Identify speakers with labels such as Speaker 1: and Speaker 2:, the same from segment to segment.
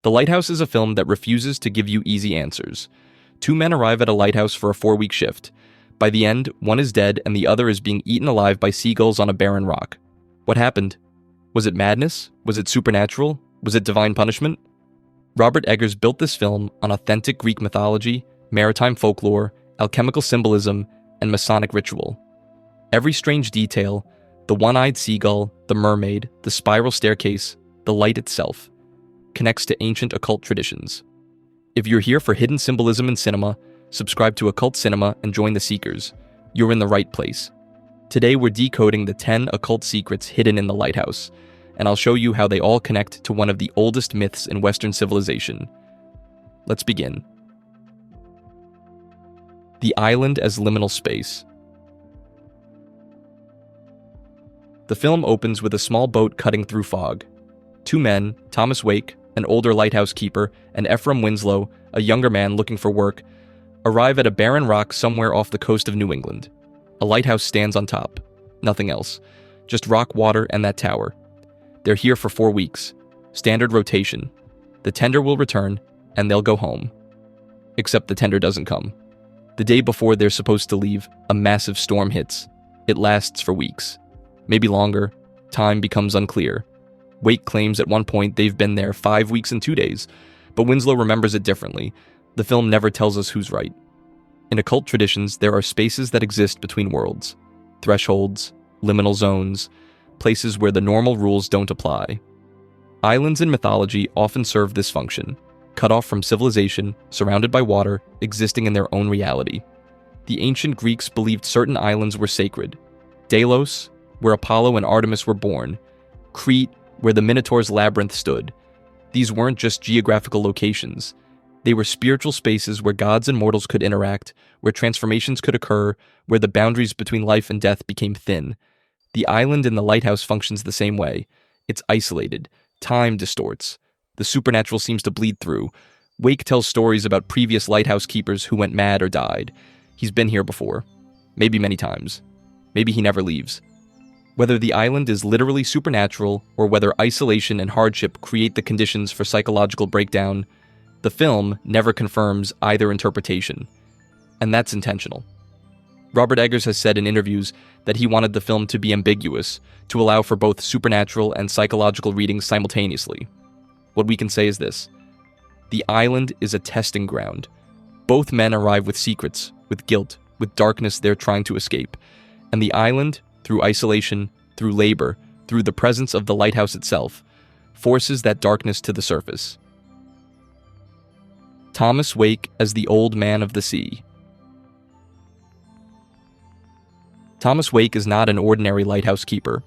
Speaker 1: The Lighthouse is a film that refuses to give you easy answers. Two men arrive at a lighthouse for a 4-week shift. By the end, one is dead and the other is being eaten alive by seagulls on a barren rock. What happened? Was it madness? Was it supernatural? Was it divine punishment? Robert Eggers built this film on authentic Greek mythology, maritime folklore, alchemical symbolism, and Masonic ritual. Every strange detail, the one-eyed seagull, the mermaid, the spiral staircase, the light itself, connects to ancient occult traditions. If you're here for hidden symbolism in cinema, subscribe to Occult Cinema and join the Seekers. You're in the right place. Today we're decoding the 10 occult secrets hidden in the Lighthouse, and I'll show you how they all connect to one of the oldest myths in Western civilization. Let's begin. The island as liminal space. The film opens with a small boat cutting through fog. Two men, Thomas Wake, an older lighthouse keeper, and Ephraim Winslow, a younger man looking for work, arrive at a barren rock somewhere off the coast of New England. A lighthouse stands on top. Nothing else. Just rock, water, and that tower. They're here for 4 weeks. Standard rotation. The tender will return, and they'll go home. Except the tender doesn't come. The day before they're supposed to leave, a massive storm hits. It lasts for weeks. Maybe longer. Time becomes unclear. Wake claims at one point they've been there 5 weeks and 2 days, but Winslow remembers it differently. The film never tells us who's right. In occult traditions, there are spaces that exist between worlds. Thresholds, liminal zones, places where the normal rules don't apply. Islands in mythology often serve this function, cut off from civilization, surrounded by water, existing in their own reality. The ancient Greeks believed certain islands were sacred. Delos, where Apollo and Artemis were born. Crete, where the Minotaur's labyrinth stood. These weren't just geographical locations. They were spiritual spaces where gods and mortals could interact, where transformations could occur, where the boundaries between life and death became thin. The island in the lighthouse functions the same way. It's isolated. Time distorts. The supernatural seems to bleed through. Wake tells stories about previous lighthouse keepers who went mad or died. He's been here before. Maybe many times. Maybe he never leaves. Whether the island is literally supernatural or whether isolation and hardship create the conditions for psychological breakdown, the film never confirms either interpretation. And that's intentional. Robert Eggers has said in interviews that he wanted the film to be ambiguous, to allow for both supernatural and psychological readings simultaneously. What we can say is this: the island is a testing ground. Both men arrive with secrets, with guilt, with darkness they're trying to escape. And the island, through isolation, through labor, through the presence of the lighthouse itself, forces that darkness to the surface. Thomas Wake as the Old Man of the Sea. Thomas Wake is not an ordinary lighthouse keeper.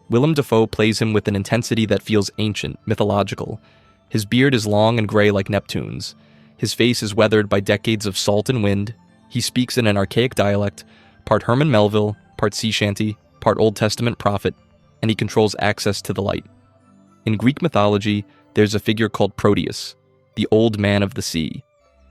Speaker 1: Willem Dafoe plays him with an intensity that feels ancient, mythological. His beard is long and gray like Neptune's. His face is weathered by decades of salt and wind. He speaks in an archaic dialect, part Herman Melville, part sea shanty, part Old Testament prophet, and he controls access to the light. In Greek mythology, there's a figure called Prometheus, the Old Man of the Sea.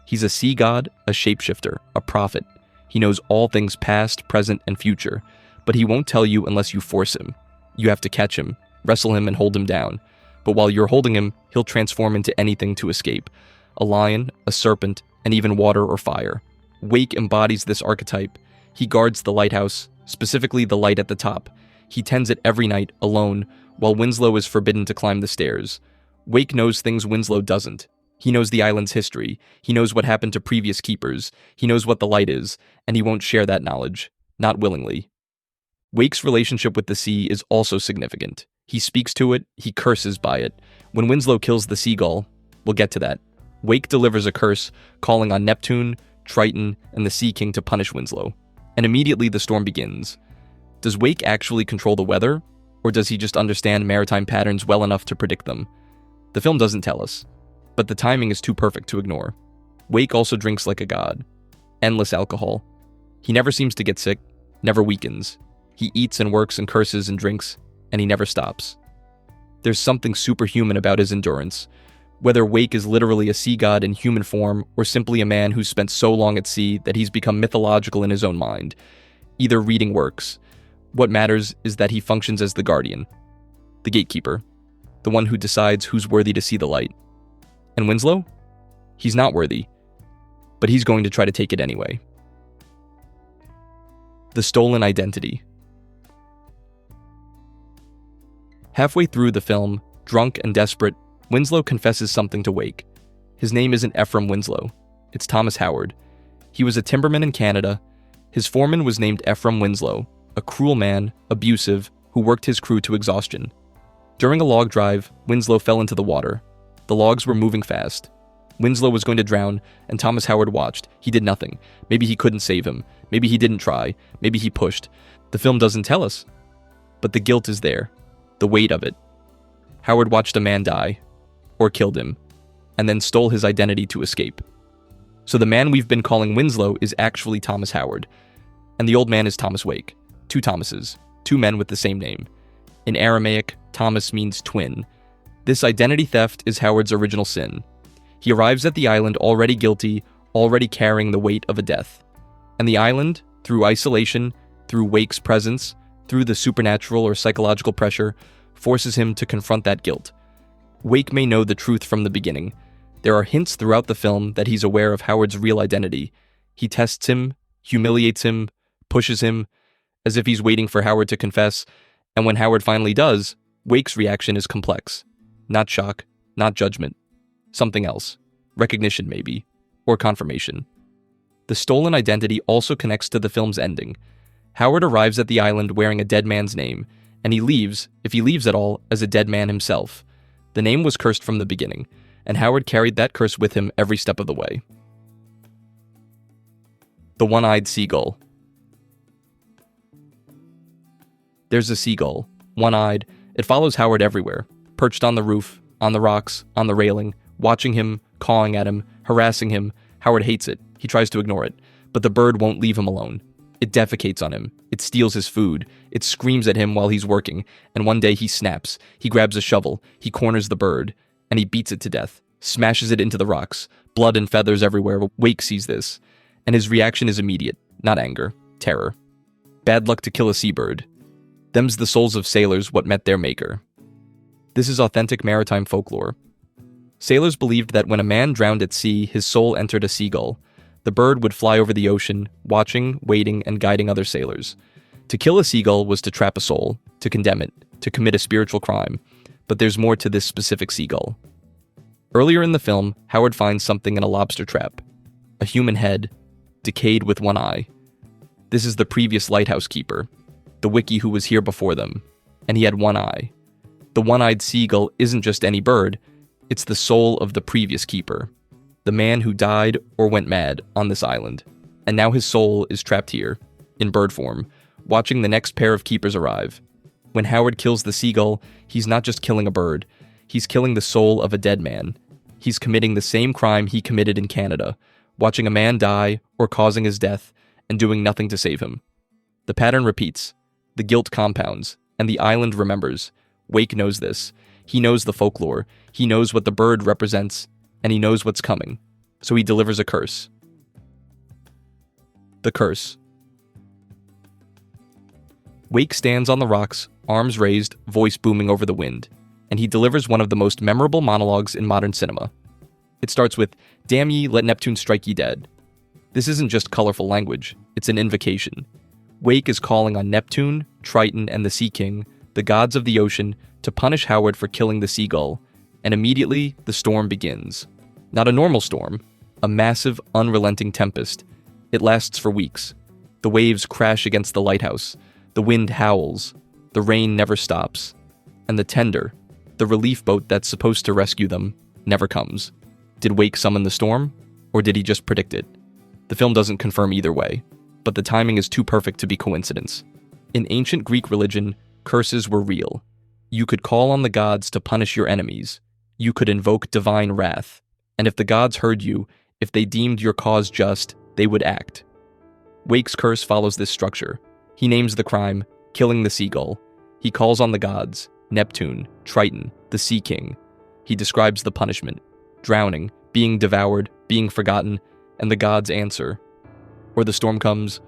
Speaker 1: He's a sea god, a shapeshifter, a prophet. He knows all things past, present, and future, but he won't tell you unless you force him. You have to catch him, wrestle him, and hold him down. But while you're holding him, he'll transform into anything to escape. A lion, a serpent, and even water or fire. Wake embodies this archetype. He guards the lighthouse, specifically the light at the top. He tends it every night, alone, while Winslow is forbidden to climb the stairs. Wake knows things Winslow doesn't. He knows the island's history. He knows what happened to previous keepers. He knows what the light is, and he won't share that knowledge. Not willingly. Wake's relationship with the sea is also significant. He speaks to it, he curses by it. When Winslow kills the seagull, we'll get to that. Wake delivers a curse, calling on Neptune, Triton, and the Sea King to punish Winslow. And immediately the storm begins. Does Wake actually control the weather, or does he just understand maritime patterns well enough to predict them? The film doesn't tell us, but the timing is too perfect to ignore. Wake also drinks like a god. Endless alcohol. He never seems to get sick, never weakens. He eats and works and curses and drinks, and he never stops. There's something superhuman about his endurance. Whether Wake is literally a sea god in human form or simply a man who's spent so long at sea that he's become mythological in his own mind, either reading works. What matters is that he functions as the guardian, the gatekeeper, the one who decides who's worthy to see the light. And Winslow? He's not worthy, but he's going to try to take it anyway. The stolen identity. Halfway through the film, drunk and desperate, Winslow confesses something to Wake. His name isn't Ephraim Winslow, it's Thomas Howard. He was a timberman in Canada. His foreman was named Ephraim Winslow, a cruel man, abusive, who worked his crew to exhaustion. During a log drive, Winslow fell into the water. The logs were moving fast. Winslow was going to drown, and Thomas Howard watched. He did nothing. Maybe he couldn't save him. Maybe he didn't try. Maybe he pushed. The film doesn't tell us. But the guilt is there. The weight of it. Howard watched a man die, or killed him, and then stole his identity to escape. So the man we've been calling Winslow is actually Thomas Howard, and the old man is Thomas Wake. Two Thomases, two men with the same name. In Aramaic, Thomas means twin. This identity theft is Howard's original sin. He arrives at the island already guilty, already carrying the weight of a death. And the island, through isolation, through Wake's presence, through the supernatural or psychological pressure, forces him to confront that guilt. Wake may know the truth from the beginning. There are hints throughout the film that he's aware of Howard's real identity. He tests him, humiliates him, pushes him, as if he's waiting for Howard to confess, and when Howard finally does, Wake's reaction is complex. Not shock, not judgment. Something else. Recognition, maybe. Or confirmation. The stolen identity also connects to the film's ending. Howard arrives at the island wearing a dead man's name, and he leaves, if he leaves at all, as a dead man himself. The name was cursed from the beginning, and Howard carried that curse with him every step of the way. The one-eyed seagull. There's a seagull, one-eyed. It follows Howard everywhere, perched on the roof, on the rocks, on the railing, watching him, cawing at him, harassing him. Howard hates it. He tries to ignore it, but the bird won't leave him alone. It defecates on him. It steals his food. It screams at him while he's working, and one day he snaps. He grabs a shovel. He corners the bird, and he beats it to death, smashes it into the rocks. Blood and feathers everywhere. Wake sees this, and his reaction is immediate, not anger, terror. Bad luck to kill a seabird. Them's the souls of sailors what met their maker. This is authentic maritime folklore. Sailors believed that when a man drowned at sea, his soul entered a seagull. The bird would fly over the ocean, watching, waiting, and guiding other sailors. To kill a seagull was to trap a soul, to condemn it, to commit a spiritual crime. But there's more to this specific seagull. Earlier in the film, Howard finds something in a lobster trap. A human head, decayed with one eye. This is the previous lighthouse keeper, the wickie who was here before them, and he had one eye. The one-eyed seagull isn't just any bird, it's the soul of the previous keeper, the man who died or went mad on this island, and now his soul is trapped here, in bird form, watching the next pair of keepers arrive. When Howard kills the seagull, he's not just killing a bird, he's killing the soul of a dead man. He's committing the same crime he committed in Canada, watching a man die or causing his death, and doing nothing to save him. The pattern repeats, the guilt compounds, and the island remembers. Wake knows this. He knows the folklore, he knows what the bird represents, and he knows what's coming. So he delivers a curse. The curse. Wake stands on the rocks, arms raised, voice booming over the wind, and he delivers one of the most memorable monologues in modern cinema. It starts with, "Damn ye, let Neptune strike ye dead." This isn't just colorful language, it's an invocation. Wake is calling on Neptune, Triton, and the Sea King, the gods of the ocean, to punish Howard for killing the seagull, and immediately the storm begins. Not a normal storm, a massive, unrelenting tempest. It lasts for weeks. The waves crash against the lighthouse, the wind howls, the rain never stops, and the tender, the relief boat that's supposed to rescue them, never comes. Did Wake summon the storm, or did he just predict it? The film doesn't confirm either way, but the timing is too perfect to be coincidence. In ancient Greek religion, curses were real. You could call on the gods to punish your enemies. You could invoke divine wrath. And if the gods heard you, if they deemed your cause just, they would act. Wake's curse follows this structure. He names the crime, killing the seagull. He calls on the gods, Neptune, Triton, the Sea King. He describes the punishment, drowning, being devoured, being forgotten, and the gods answer. Or the storm comes,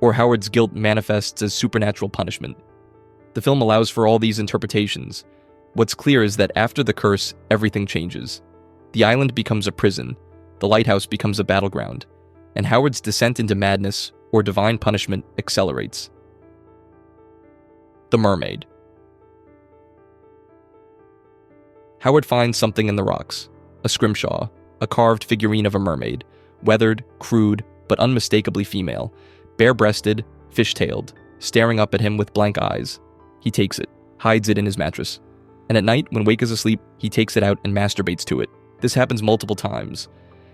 Speaker 1: or Howard's guilt manifests as supernatural punishment. The film allows for all these interpretations. What's clear is that after the curse, everything changes. The island becomes a prison, the lighthouse becomes a battleground, and Howard's descent into madness or divine punishment accelerates. The Mermaid. Howard finds something in the rocks, a scrimshaw, a carved figurine of a mermaid, weathered, crude, but unmistakably female, bare-breasted, fish-tailed, staring up at him with blank eyes. He takes it, hides it in his mattress, and at night, when Wake is asleep, he takes it out and masturbates to it. This happens multiple times.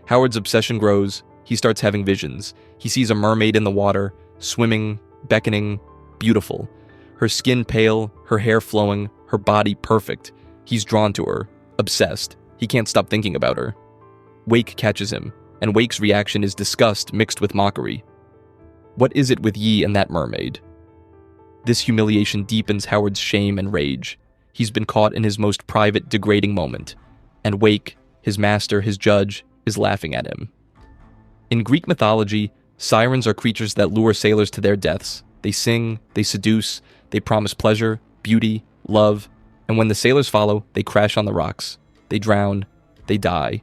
Speaker 1: Howard's obsession grows. He starts having visions. He sees a mermaid in the water, swimming, beckoning, beautiful. Her skin pale, her hair flowing, her body perfect. He's drawn to her, obsessed. He can't stop thinking about her. Wake catches him, and Wake's reaction is disgust mixed with mockery. What is it with ye and that mermaid? This humiliation deepens Howard's shame and rage. He's been caught in his most private, degrading moment, and Wake, his master, his judge, is laughing at him. In Greek mythology, sirens are creatures that lure sailors to their deaths. They sing, they seduce, they promise pleasure, beauty, love, and when the sailors follow, they crash on the rocks. They drown, they die.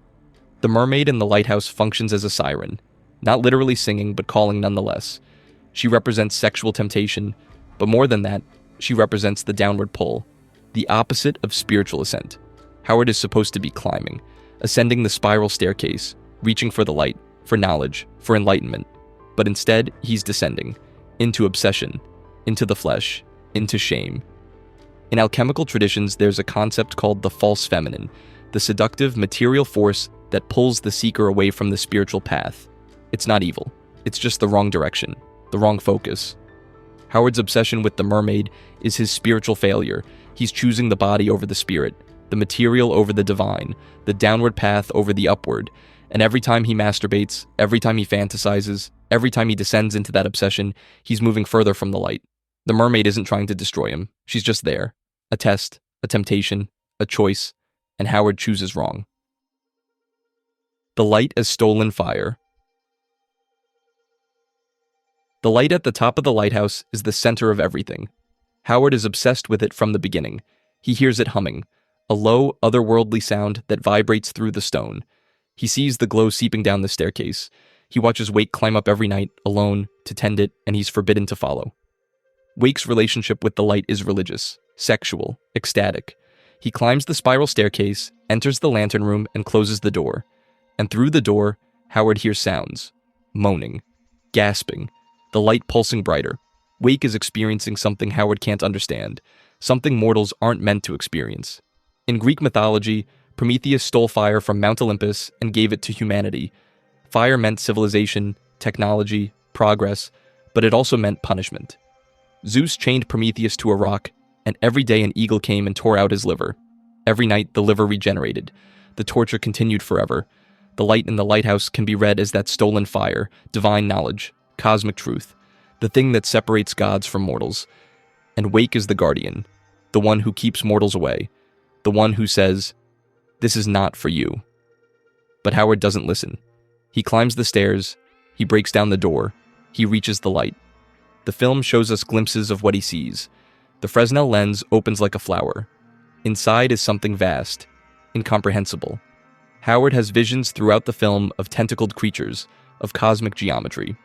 Speaker 1: The mermaid in the lighthouse functions as a siren, not literally singing, but calling nonetheless. She represents sexual temptation, but more than that, she represents the downward pull, the opposite of spiritual ascent. Howard is supposed to be climbing, ascending the spiral staircase, reaching for the light, for knowledge, for enlightenment. But instead, he's descending, into obsession, into the flesh, into shame. In alchemical traditions, there's a concept called the false feminine, the seductive material force that pulls the seeker away from the spiritual path. It's not evil. It's just the wrong direction, the wrong focus. Howard's obsession with the mermaid is his spiritual failure. He's choosing the body over the spirit, the material over the divine, the downward path over the upward. And every time he masturbates, every time he fantasizes, every time he descends into that obsession, he's moving further from the light. The mermaid isn't trying to destroy him. She's just there. A test, a temptation, a choice, and Howard chooses wrong. The light as stolen fire. The light at the top of the lighthouse is the center of everything. Howard is obsessed with it from the beginning. He hears it humming, a low, otherworldly sound that vibrates through the stone. He sees the glow seeping down the staircase. He watches Wake climb up every night, alone, to tend it, and he's forbidden to follow. Wake's relationship with the light is religious, sexual, ecstatic. He climbs the spiral staircase, enters the lantern room, and closes the door. And through the door, Howard hears sounds. Moaning. Gasping. The light pulsing brighter. Wake is experiencing something Howard can't understand. Something mortals aren't meant to experience. In Greek mythology, Prometheus stole fire from Mount Olympus and gave it to humanity. Fire meant civilization, technology, progress, but it also meant punishment. Zeus chained Prometheus to a rock, and every day an eagle came and tore out his liver. Every night the liver regenerated. The torture continued forever. The light in the lighthouse can be read as that stolen fire, divine knowledge, cosmic truth, the thing that separates gods from mortals. And Wake is the guardian, the one who keeps mortals away, the one who says, "This is not for you." But Howard doesn't listen. He climbs the stairs, he breaks down the door, he reaches the light. The film shows us glimpses of what he sees. The Fresnel lens opens like a flower. Inside is something vast, incomprehensible. Howard has visions throughout the film of tentacled creatures, of cosmic geometry.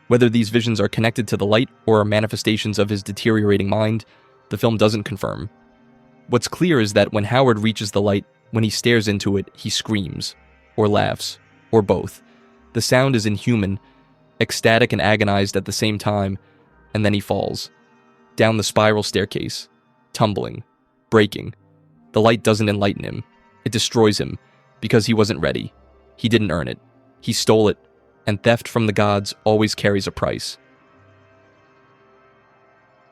Speaker 1: Whether these visions are connected to the light or are manifestations of his deteriorating mind, the film doesn't confirm. What's clear is that when Howard reaches the light, when he stares into it, he screams, or laughs, or both. The sound is inhuman, ecstatic and agonized at the same time, and then he falls. Down the spiral staircase, tumbling, breaking. The light doesn't enlighten him. It destroys him, because he wasn't ready. He didn't earn it. He stole it, and theft from the gods always carries a price.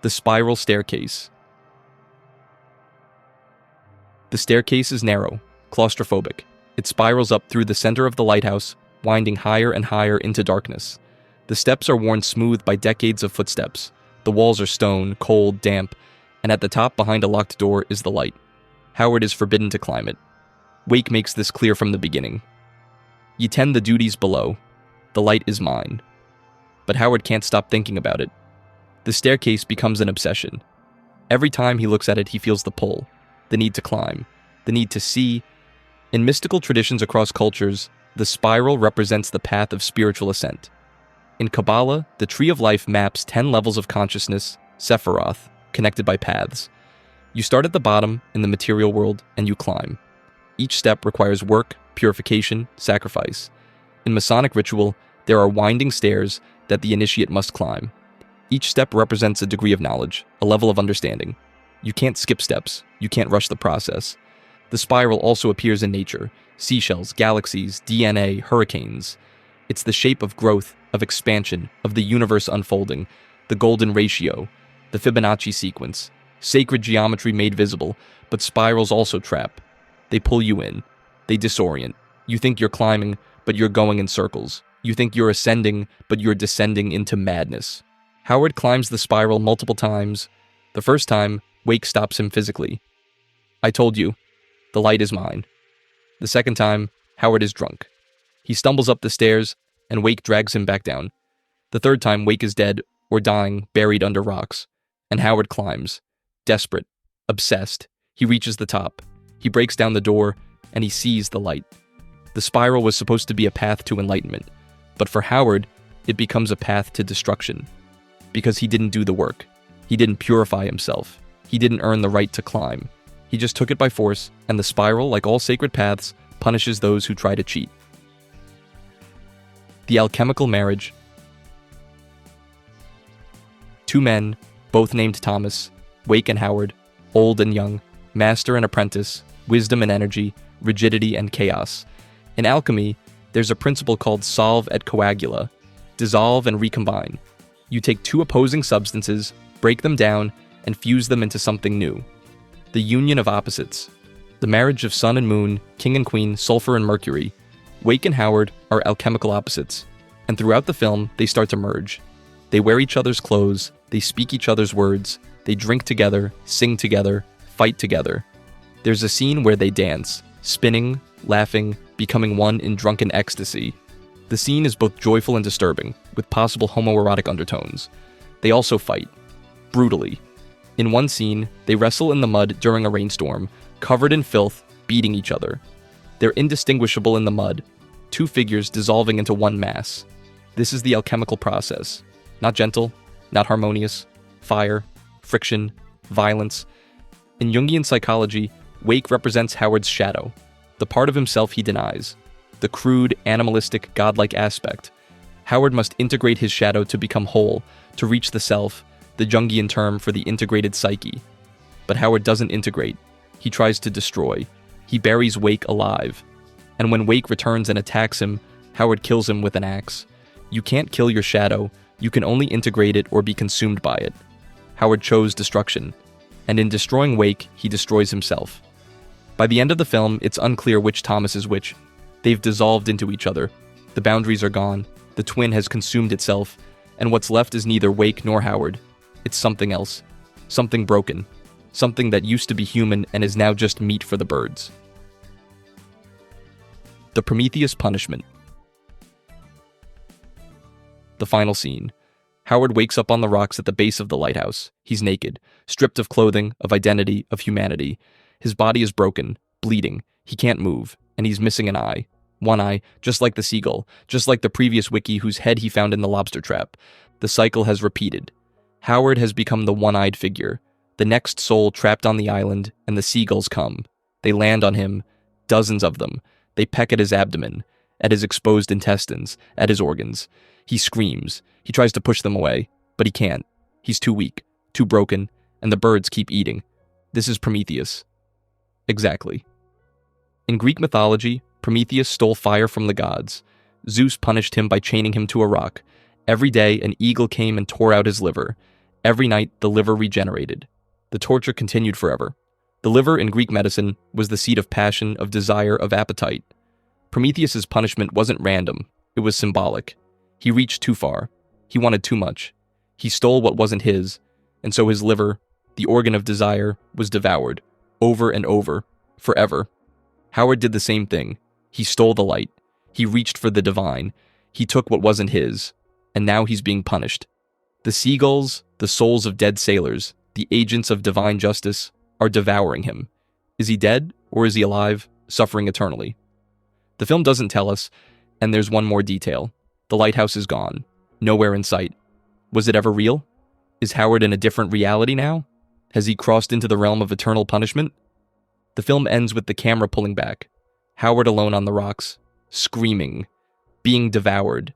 Speaker 1: The spiral staircase. The staircase is narrow, claustrophobic. It spirals up through the center of the lighthouse, winding higher and higher into darkness. The steps are worn smooth by decades of footsteps. The walls are stone, cold, damp, and at the top behind a locked door is the light. Howard is forbidden to climb it. Wake makes this clear from the beginning. Ye tend the duties below. The light is mine. But Howard can't stop thinking about it. The staircase becomes an obsession. Every time he looks at it, he feels the pull, the need to climb, the need to see, In mystical traditions across cultures, the spiral represents the path of spiritual ascent. In Kabbalah, the Tree of Life maps 10 levels of consciousness, Sephiroth, connected by paths. You start at the bottom in the material world and you climb. Each step requires work, purification, sacrifice. In Masonic ritual, there are winding stairs that the initiate must climb. Each step represents a degree of knowledge, a level of understanding. You can't skip steps, you can't rush the process. The spiral also appears in nature: seashells, galaxies, DNA, hurricanes. It's the shape of growth, of expansion, of the universe unfolding, the golden ratio, the Fibonacci sequence, sacred geometry made visible, but spirals also trap. They pull you in. They disorient. You think you're climbing, but you're going in circles. You think you're ascending, but you're descending into madness. Howard climbs the spiral multiple times. The first time, Wake stops him physically. I told you, the light is mine. The second time, Howard is drunk. He stumbles up the stairs, and Wake drags him back down. The third time, Wake is dead, or dying, buried under rocks. And Howard climbs. Desperate, obsessed, he reaches the top. He breaks down the door, and he sees the light. The spiral was supposed to be a path to enlightenment, but for Howard, it becomes a path to destruction. Because he didn't do the work. He didn't purify himself. He didn't earn the right to climb. He just took it by force, and the spiral, like all sacred paths, punishes those who try to cheat. The Alchemical Marriage. Two men, both named Thomas, Wake and Howard, old and young, master and apprentice, wisdom and energy, rigidity and chaos. In alchemy, there's a principle called solve et coagula, dissolve and recombine. You take two opposing substances, break them down, and fuse them into something new. The union of opposites. The marriage of sun and moon, king and queen, sulfur and mercury. Wake and Howard are alchemical opposites, and throughout the film, they start to merge. They wear each other's clothes, they speak each other's words, they drink together, sing together, fight together. There's a scene where they dance, spinning, laughing, becoming one in drunken ecstasy. The scene is both joyful and disturbing, with possible homoerotic undertones. They also fight, brutally. In one scene, they wrestle in the mud during a rainstorm, covered in filth, beating each other. They're indistinguishable in the mud, two figures dissolving into one mass. This is the alchemical process. Not gentle, not harmonious, fire, friction, violence. In Jungian psychology, Wake represents Howard's shadow, the part of himself he denies, the crude, animalistic, godlike aspect. Howard must integrate his shadow to become whole, to reach the self, the Jungian term for the integrated psyche. But Howard doesn't integrate. He tries to destroy. He buries Wake alive. And when Wake returns and attacks him, Howard kills him with an axe. You can't kill your shadow, you can only integrate it or be consumed by it. Howard chose destruction, and in destroying Wake, he destroys himself. By the end of the film, it's unclear which Thomas is which. They've dissolved into each other. The boundaries are gone, the twin has consumed itself, and what's left is neither Wake nor Howard. It's something else. Something broken. Something that used to be human and is now just meat for the birds. The Prometheus Punishment. The final scene. Howard wakes up on the rocks at the base of the lighthouse. He's naked, stripped of clothing, of identity, of humanity. His body is broken, bleeding. He can't move, and he's missing an eye. One eye, just like the seagull, just like the previous wiki whose head he found in the lobster trap. The cycle has repeated. Howard has become the one-eyed figure. The next soul trapped on the island, and the seagulls come. They land on him, dozens of them. They peck at his abdomen, at his exposed intestines, at his organs. He screams. He tries to push them away, but he can't. He's too weak, too broken, and the birds keep eating. This is Prometheus. Exactly. In Greek mythology, Prometheus stole fire from the gods. Zeus punished him by chaining him to a rock. Every day, an eagle came and tore out his liver. Every night, the liver regenerated. The torture continued forever. The liver in Greek medicine was the seat of passion, of desire, of appetite. Prometheus's punishment wasn't random. It was symbolic. He reached too far. He wanted too much. He stole what wasn't his, and so his liver, the organ of desire, was devoured, over and over, forever. Howard did the same thing. He stole the light. He reached for the divine. He took what wasn't his, and now he's being punished. The seagulls, the souls of dead sailors, the agents of divine justice, are devouring him. Is he dead, or is he alive? suffering eternally. The film doesn't tell us, and there's one more detail. The lighthouse is gone. Nowhere in sight. Was it ever real? Is Howard in a different reality now? Has he crossed into the realm of eternal punishment? The film ends with the camera pulling back. Howard alone on the rocks, screaming, being devoured.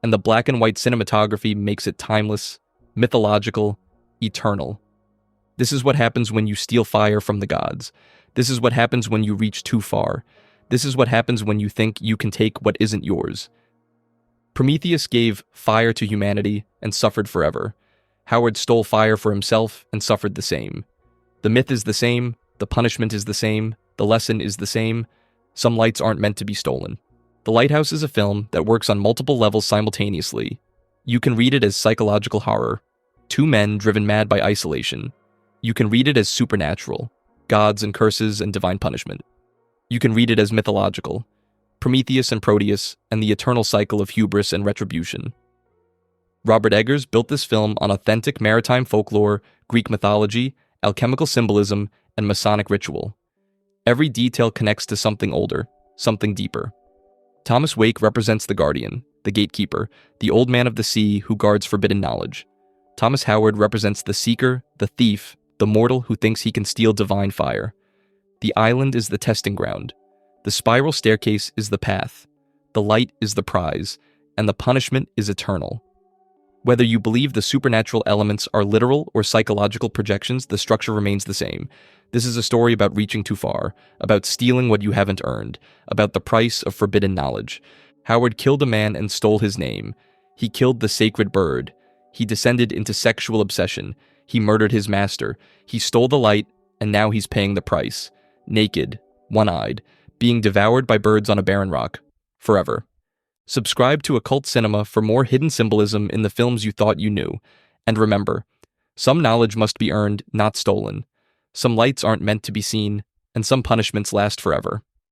Speaker 1: And the black and white cinematography makes it timeless, mythological, eternal. This is what happens when you steal fire from the gods. This is what happens when you reach too far. This is what happens when you think you can take what isn't yours. Prometheus gave fire to humanity and suffered forever. Howard stole fire for himself and suffered the same. The myth is the same, the punishment is the same, the lesson is the same. Some lights aren't meant to be stolen. The Lighthouse is a film that works on multiple levels simultaneously. You can read it as psychological horror, two men driven mad by isolation. You can read it as supernatural, gods and curses and divine punishment. You can read it as mythological, Prometheus and Proteus and the eternal cycle of hubris and retribution. Robert Eggers built this film on authentic maritime folklore, Greek mythology, alchemical symbolism, and Masonic ritual. Every detail connects to something older, something deeper. Thomas Wake represents the guardian, the gatekeeper, the old man of the sea who guards forbidden knowledge. Thomas Howard represents the seeker, the thief, the mortal who thinks he can steal divine fire. The island is the testing ground. The spiral staircase is the path. The light is the prize, and the punishment is eternal. Whether you believe the supernatural elements are literal or psychological projections, the structure remains the same. This is a story about reaching too far, about stealing what you haven't earned, about the price of forbidden knowledge. Howard killed a man and stole his name. He killed the sacred bird. He descended into sexual obsession. He murdered his master. He stole the light, and now he's paying the price. Naked, one-eyed, being devoured by birds on a barren rock. Forever. Subscribe to Occult Cinema for more hidden symbolism in the films you thought you knew. And remember, some knowledge must be earned, not stolen. Some lights aren't meant to be seen, and some punishments last forever.